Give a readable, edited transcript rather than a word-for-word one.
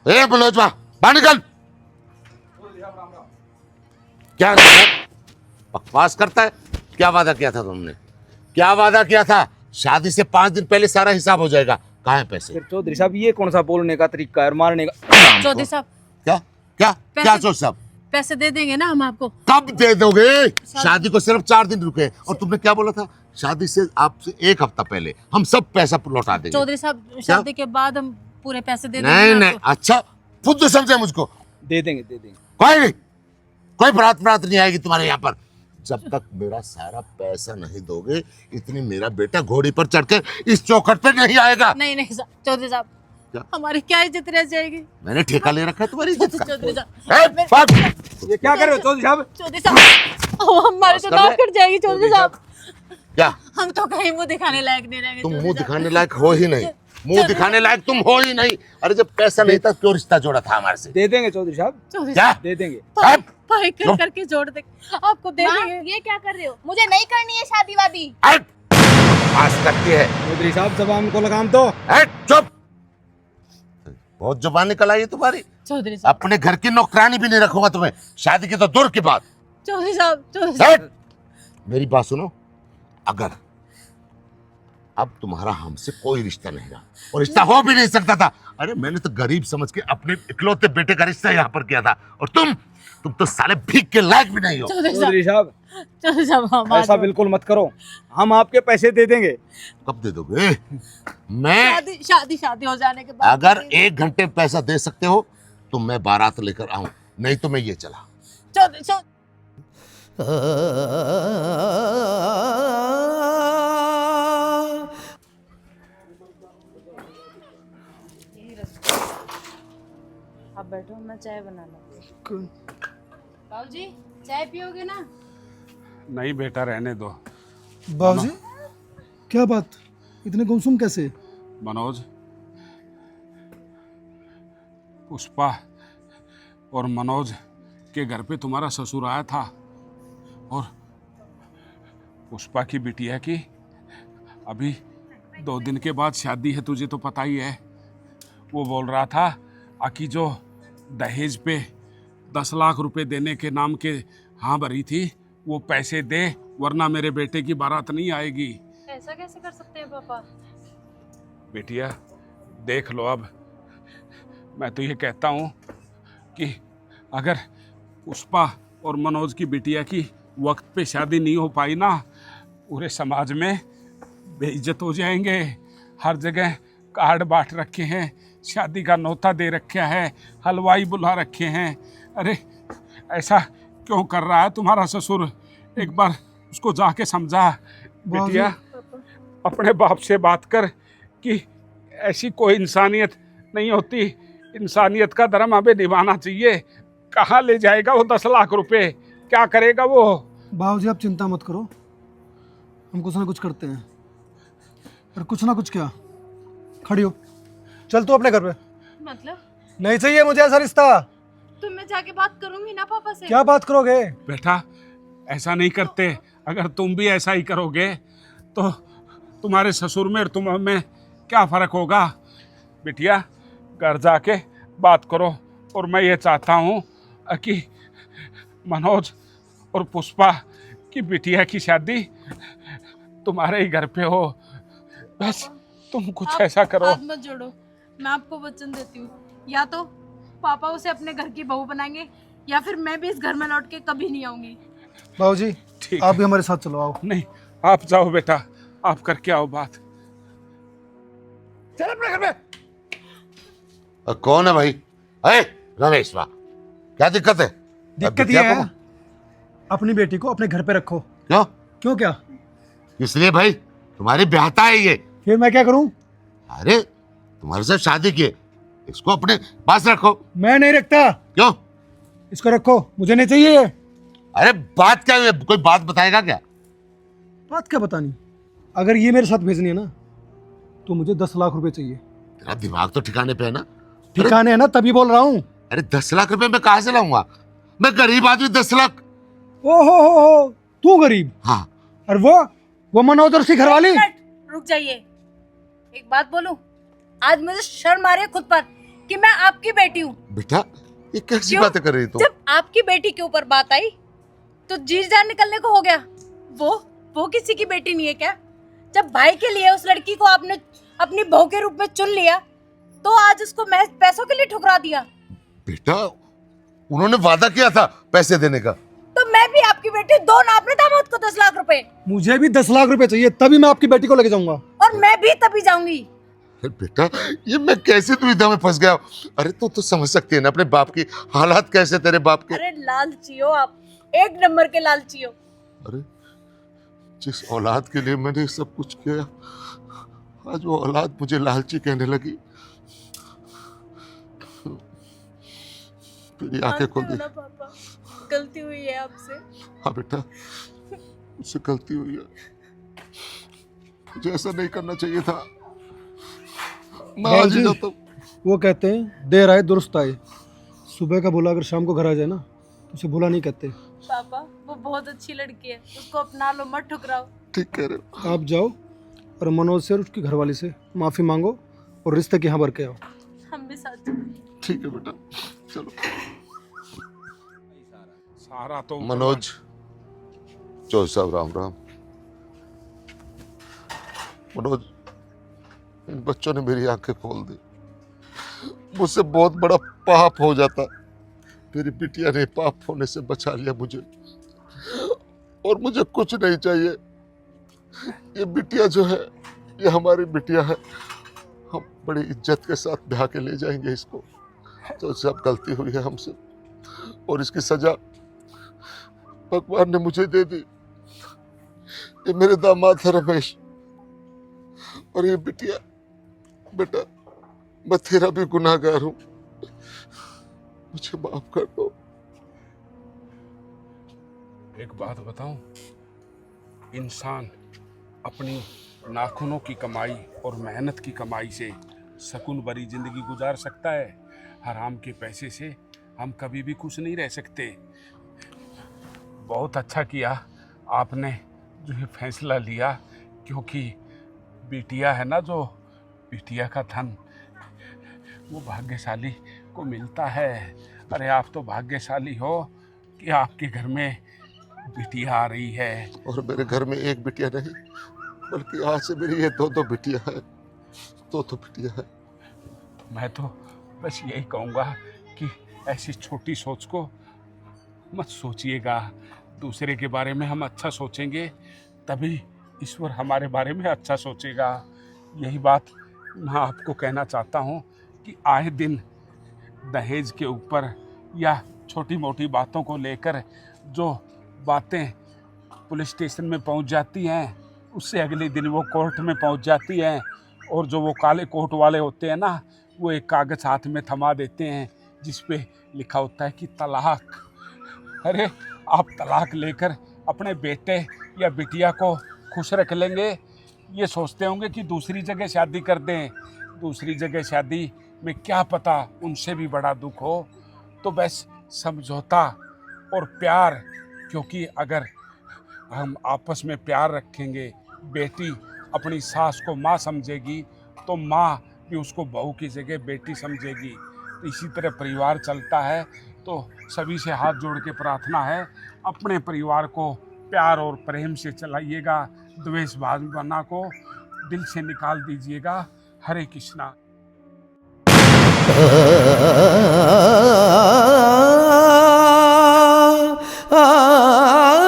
ए बलोचवा बाहर निकल। क्या बकवास करता है? क्या वादा किया था तुमने? क्या वादा किया था? शादी से 5 दिन पहले सारा हिसाब हो जाएगा। कहाँ है पैसे? फिर चौधरी साहब ये कौन सा बोलने का तरीका है और मारने का? चौधरी साहब क्या क्या क्या सोच सब? पैसे दे देंगे ना हम आपको। कब दे दोगे? शादी को सिर्फ 4 दिन रुके और तुमने क्या बोला था? शादी से आपसे 1 हफ्ता पहले हम सब पैसा लौटा देंगे। चौधरी साहब शादी के बाद हम पूरे पैसे दे नहीं देंगे नहीं, आपको। अच्छा खुद तो समझे मुझको। दे देंगे दे देंगे। कोई नहीं, कोई बारात नहीं आएगी तुम्हारे यहाँ पर जब तक मेरा सारा पैसा नहीं दोगे। इतनी मेरा बेटा घोड़ी पर चढ़कर इस चौखट पे नहीं आएगा। नहीं नहीं चौधरी साहब, क्या? हमारी क्या इज्जत रह जाएगी? मैंने ठेका ले रखा है तुम्हारी इज्जत का। चौधरी साहब, ए, fuck! ये क्या कर रहे हो चौधरी साहब? चौधरी साहब, हमारी तो नाक कट जाएगी चौधरी साहब। क्या हम तो कहीं मुंह दिखाने लायक नहीं रहेंगे। तुम चौधरी मुंह साहब। दिखाने लायक हो ही नहीं। मुंह दिखाने लायक तुम हो ही नहीं। अरे जब पैसा नहीं था क्यों रिश्ता जोड़ा था हमारे से? दे देंगे चौधरी साहब, चौधरी क्या दे देंगे। साहब, भाई कर करके जोड़ दे, आपको दे माँ, देंगे। ये क्या कर रहे हो? मुझे नहीं करनी है शादी वादी। पास करती है। चौधरी साहब जबान को लगाम दो। चुप, बहुत जुबान निकल आई है तुम्हारी। चौधरी साहब, अपने घर की नौकरानी भी नहीं रखूंगा तुम्हें। शादी की तो दूर की बात। चौधरी साहब, चौधरी साहब। मेरी बात सुनो, अगर अब तुम्हारा हमसे कोई रिश्ता नहीं रहा और रिश्ता हो भी नहीं सकता था। अरे मैंने तो गरीब समझ के अपने इकलौते बेटे का रिश्ता यहाँ पर किया था और तुम तो साले भीख के लायक भी नहीं हो। चौधरी साहब चौधरी साहब, ऐसा बिल्कुल मत करो, हम आपके पैसे दे देंगे। कब दे दोगे? मैं शादी हो जाने के बाद अगर 1 घंटे में पैसा दे सकते हो तो मैं बारात लेकर आऊं, नहीं तो मैं ये चला। चौधरी साहब, आप बैठो, मैं चाय बना लूँ। बाबूजी चाय पियोगे ना? नहीं बेटा, रहने दो। बाबूजी क्या बात, इतने गुमसुम कैसे? मनोज, पुष्पा और मनोज के घर पे तुम्हारा ससुर आया था और पुष्पा की बिटिया की अभी 2 दिन के बाद शादी है, तुझे तो पता ही है। वो बोल रहा था कि जो दहेज पे 10 लाख रुपए देने के नाम के हाँ भरी थी वो पैसे दे, वरना मेरे बेटे की बारात नहीं आएगी। ऐसा कैसे कर सकते हैं पापा? बेटिया देख लो, अब मैं तो ये कहता हूँ कि अगर पुष्पा और मनोज की बिटिया की वक्त पे शादी नहीं हो पाई ना, पूरे समाज में बेइज्जत हो जाएंगे। हर जगह कार्ड बांट रखे हैं, शादी का न्योता दे रखा है, हलवाई बुला रखे हैं। अरे ऐसा क्यों कर रहा है तुम्हारा ससुर? एक बार उसको जाके समझा। बेटिया अपने बाप से बात कर कि ऐसी कोई इंसानियत नहीं होती, इंसानियत का धर्म हमें निभाना चाहिए। कहाँ ले जाएगा वो 10 लाख रुपए? क्या करेगा वो? बाबूजी आप चिंता मत करो, हम कुछ ना कुछ करते हैं। पर कुछ ना कुछ क्या, खड़ी हो, चल तू अपने घर पे। मतलब नहीं चाहिए मुझे ऐसा रिश्ता। तो मैं जाके बात करूंगी ना पापा से। क्या बात करोगे? बेटा ऐसा नहीं करते। अगर तुम भी ऐसा ही करोगे तो तुम्हारे ससुर में और तुम में क्या फ़र्क होगा? बिटिया घर जाके बात करो। और मैं ये चाहता हूँ कि मनोज और पुष्पा की बिटिया की शादी तुम्हारे ही घर पे हो। बस तुम कुछ ऐसा करो। हाथ मत जोड़ो, मैं आपको वचन देती हूँ, या तो पापा उसे अपने घर की बहू बनाएंगे या फिर मैं भी इस घर में लौट के कभी नहीं आऊंगी। बाबूजी ठीक आप है। भी हमारे साथ चलो, आओ। नहीं, आप जाओ बेटा, आप करके आओ बात। चल अपने घर में। कौन है भाई? अरे रमेश वाह, क्या दिक्कत है? दिक्कत ये है, अपनी बेटी को अपने घर पे रखो। क्यों? क्यों क्या? इसलिए भाई तुम्हारी ब्याहता है ये। फिर मैं क्या करूं? अरे तुम्हारे साथ शादी की है, इसको अपने पास रखो। मैं नहीं रखता। क्यों? इसको रखो, मुझे नहीं चाहिए। अरे बात क्या है? कोई बात बताएगा क्या? बात क्या बतानी? अगर ये मेरे साथ भेजनी है ना तो मुझे 10 लाख रुपए चाहिए। तेरा दिमाग तो ठिकाने पे है ना? ठिकाने है ना, तभी बोल रहा हूँ। अरे 10 लाख रुपए मैं कहाँ से लाऊंगा? मैं गरीब आदमी, 10 लाख। ओहो हो, तू गरीब? हाँ। और वो मनोज और उसकी घरवाली। रुक जाइए, एक बात बोलूं, आज मुझे शर्म आ रही है खुद पर कि मैं आपकी बेटी हूँ। बेटा ये कैसी क्यों? बातें कर रही तू? जब आपकी बेटी के ऊपर बात आई तो जी जान निकलने को हो गया। वो किसी की बेटी नहीं है क्या? जब भाई के लिए उस लड़की को आपने अपनी बहू के रूप में चुन लिया तो आज उसको महज पैसों के लिए ठुकरा दिया। बेटा उन्होंने वादा किया था पैसे देने का। तो मैं भी आपकी बेटी, दो ना अपने दामाद को 10 लाख रुपए, मुझे भी 10 लाख रुपए चाहिए, तभी मैं आपकी बेटी को लेके जाऊंगा। और मैं भी तभी जाऊंगी। अरे बेटा ये मैं कैसे दुविधा में फंस गया हूं? अरे तू तो समझ सकती है ना अपने बाप की हालात कैसे, तेरे बाप के। अरे लालची हो आप, एक नंबर के लालची हो। अरे जिस औलाद के लिए मैंने सब कुछ किया, आज वो औलाद मुझे लालची कहने लगी। मेरी आंखें खोल दी। पापा गलती हुई है आपसे। हाँ बेटा मुझसे गलती हुई है, मुझे ऐसा नहीं करना चाहिए था। मैं आज ही जाता हूँ। वो कहते हैं देर आए दुरुस्त आए। सुबह का बोला अगर शाम को घर आ जाए ना तो उसे बुला नहीं कहते। पापा वो बहुत अच्छी लड़की है, उसको अपना लो, मत ठुकराओ। ठीक कह रहे हो। आप जाओ और मनोज से और उसकी घरवाली से माफ़ी मांगो और रिश्ते के यहाँ भर के आओ। हम भी साथ चलेंगे। ठीक है बेटा चलो। सारा तो मनोज, चौधरी साहब राम राम। मनोज इन बच्चों ने मेरी आंखें खोल दी। मुझसे बहुत बड़ा पाप हो जाता, मेरी बिटिया ने पाप होने से बचा लिया मुझे, और मुझे कुछ नहीं चाहिए। ये बिटिया जो है ये हमारी बिटिया है, हम बड़ी इज्जत के साथ ब्याह के ले जाएंगे इसको। तो सब गलती हुई है हमसे और इसकी सजा भगवान ने मुझे दे दी। ये मेरे दामाद है रमेश, और ये बिटिया, बेटा मैं तेरा भी गुनाहगार हूं, मुझे माफ कर दो। एक बात बताऊं, इंसान अपनी नाखूनों की कमाई और मेहनत की कमाई से सुकून भरी जिंदगी गुजार सकता है। हराम के पैसे से हम कभी भी खुश नहीं रह सकते। बहुत अच्छा किया आपने जो ये फैसला लिया, क्योंकि बिटिया है ना, जो बिटिया का धन वो भाग्यशाली को मिलता है। अरे आप तो भाग्यशाली हो कि आपके घर में बिटिया आ रही है। और मेरे घर में एक बिटिया नहीं, बल्कि आज से मेरी ये दो बिटिया है, दो बिटिया है। मैं तो बस यही कहूँगा कि ऐसी छोटी सोच को मत सोचिएगा। दूसरे के बारे में हम अच्छा सोचेंगे तभी ईश्वर हमारे बारे में अच्छा सोचेगा। यही बात मैं आपको कहना चाहता हूँ कि आए दिन दहेज के ऊपर या छोटी मोटी बातों को लेकर जो बातें पुलिस स्टेशन में पहुँच जाती हैं, उससे अगले दिन वो कोर्ट में पहुँच जाती हैं, और जो वो काले कोट वाले होते हैं ना, वो एक कागज़ हाथ में थमा देते हैं जिस पे लिखा होता है कि तलाक। अरे आप तलाक लेकर अपने बेटे या बिटिया को खुश रख लेंगे, ये सोचते होंगे कि दूसरी जगह शादी कर दें। दूसरी जगह शादी में क्या पता उनसे भी बड़ा दुख हो। तो बस समझौता और प्यार, क्योंकि अगर हम आपस में प्यार रखेंगे, बेटी अपनी सास को माँ समझेगी तो माँ भी उसको बहू की जगह बेटी समझेगी। तो इसी तरह परिवार चलता है। तो सभी से हाथ जोड़ के प्रार्थना है, अपने परिवार को प्यार और प्रेम से चलाइएगा, द्वेष भावना को दिल से निकाल दीजिएगा। हरे कृष्णा। आ